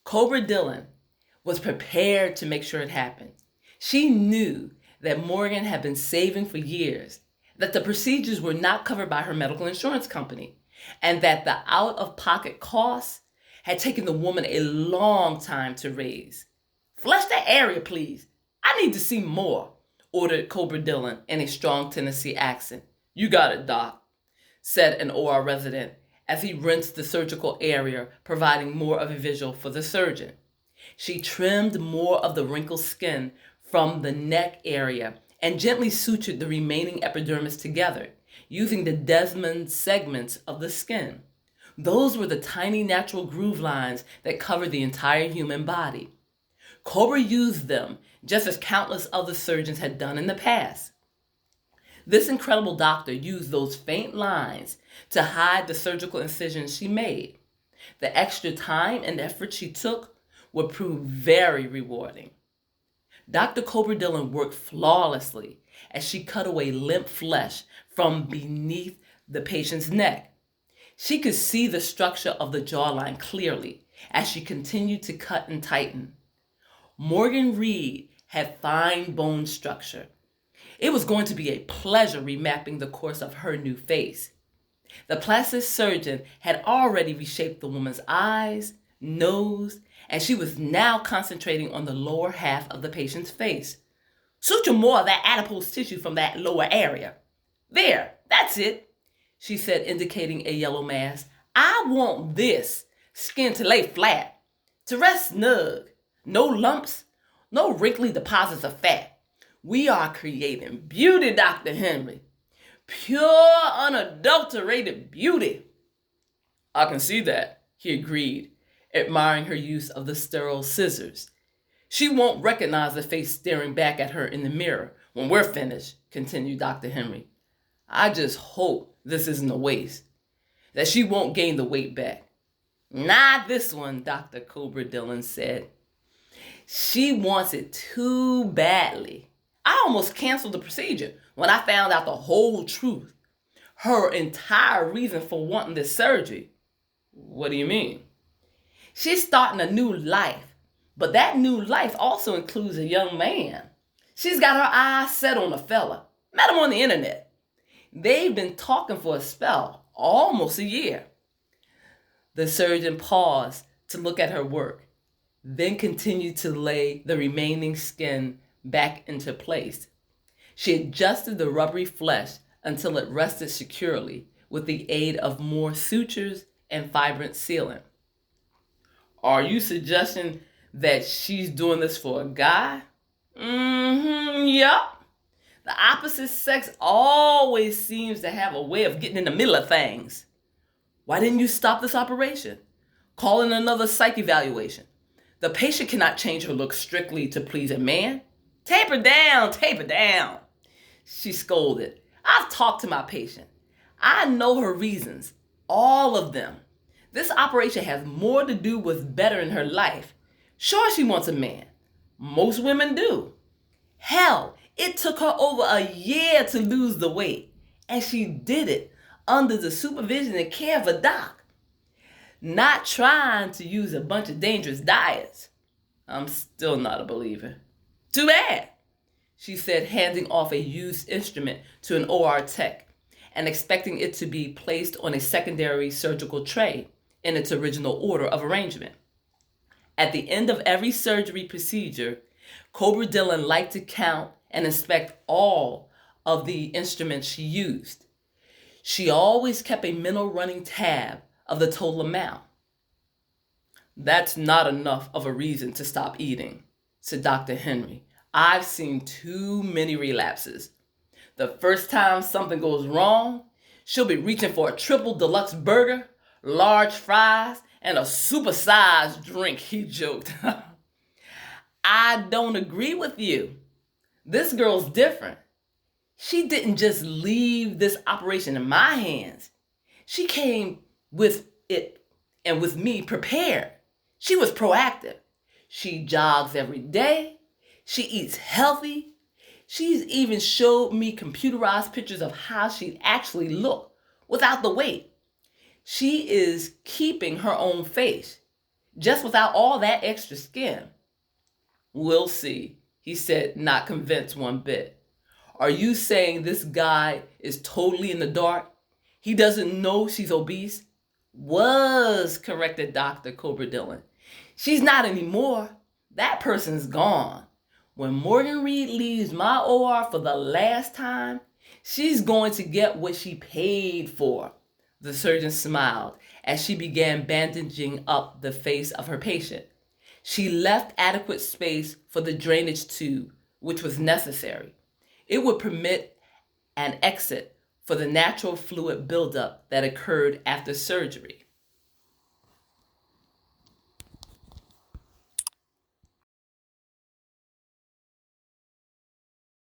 Cobra Dillon was prepared to make sure it happened. She knew that Morgan had been saving for years, that the procedures were not covered by her medical insurance company, and that the out-of-pocket costs had taken the woman a long time to raise. "Flush that area, please. I need to see more," ordered Cobra Dillon in a strong Tennessee accent. "You got it, Doc," said an OR resident as he rinsed the surgical area, providing more of a visual for the surgeon. She trimmed more of the wrinkled skin from the neck area and gently sutured the remaining epidermis together, using the Desmond segments of the skin. Those were the tiny natural groove lines that cover the entire human body. Cobra used them just as countless other surgeons had done in the past. This incredible doctor used those faint lines to hide the surgical incisions she made. The extra time and effort she took would prove very rewarding. Dr. Cobra Dillon worked flawlessly as she cut away limp flesh from beneath the patient's neck. She could see the structure of the jawline clearly as she continued to cut and tighten. Morgan Reed had fine bone structure. It was going to be a pleasure remapping the course of her new face. The plastic surgeon had already reshaped the woman's eyes, nose, and she was now concentrating on the lower half of the patient's face. "Suture more of that adipose tissue from that lower area. There, that's it," she said, indicating a yellow mass. "I want this skin to lay flat, to rest snug. No lumps, no wrinkly deposits of fat. We are creating beauty, Dr. Henry. Pure, unadulterated beauty." "I can see that," he agreed, admiring her use of the sterile scissors. "She won't recognize the face staring back at her in the mirror when we're finished," continued Dr. Henry. "I just hope this isn't a waste, that she won't gain the weight back." "Not this one," Dr. Cobra Dillon said. "She wants it too badly. I almost canceled the procedure when I found out the whole truth. Her entire reason for wanting this surgery." "What do you mean?" "She's starting a new life, but that new life also includes a young man. She's got her eyes set on a fella. Met him on the internet. They've been talking for a spell, almost a year." The surgeon paused to look at her work, then continued to lay the remaining skin back into place. She adjusted the rubbery flesh until it rested securely with the aid of more sutures and vibrant sealant. "Are you suggesting that she's doing this for a guy?" Yup. The opposite sex always seems to have a way of getting in the middle of things. Why didn't you stop this operation? Call in another psych evaluation. The patient cannot change her look strictly to please a man. Taper down, she scolded. "I've talked to my patient. I know her reasons, all of them. This operation has more to do with bettering her life. Sure, she wants a man. Most women do. Hell, it took her over a year to lose the weight, and she did it under the supervision and care of a doc. Not trying to use a bunch of dangerous diets." "I'm still not a believer." "Too bad," she said, handing off a used instrument to an OR tech and expecting it to be placed on a secondary surgical tray in its original order of arrangement. At the end of every surgery procedure, Cobra Dillon liked to count and inspect all of the instruments she used. She always kept a mental running tab of the total amount. "That's not enough of a reason to stop eating," said Dr. Henry. "I've seen too many relapses. The first time something goes wrong, she'll be reaching for a triple deluxe burger, large fries, and a supersized drink," he joked. "I don't agree with you. This girl's different. She didn't just leave this operation in my hands. She came with it and with me prepared. She was proactive. She jogs every day. She eats healthy. She's even showed me computerized pictures of how she'd actually look without the weight. She is keeping her own face. just without all that extra skin. We'll see, he said, not convinced one bit. Are you saying this guy is totally in the dark? He doesn't know she's obese? Was, corrected Dr. Cobra Dillon. She's not anymore. That person's gone. When Morgan Reed leaves my OR for the last time, she's going to get what she paid for. The surgeon smiled as she began bandaging up the face of her patient. She left adequate space for the drainage tube, which was necessary. It would permit an exit for the natural fluid buildup that occurred after surgery.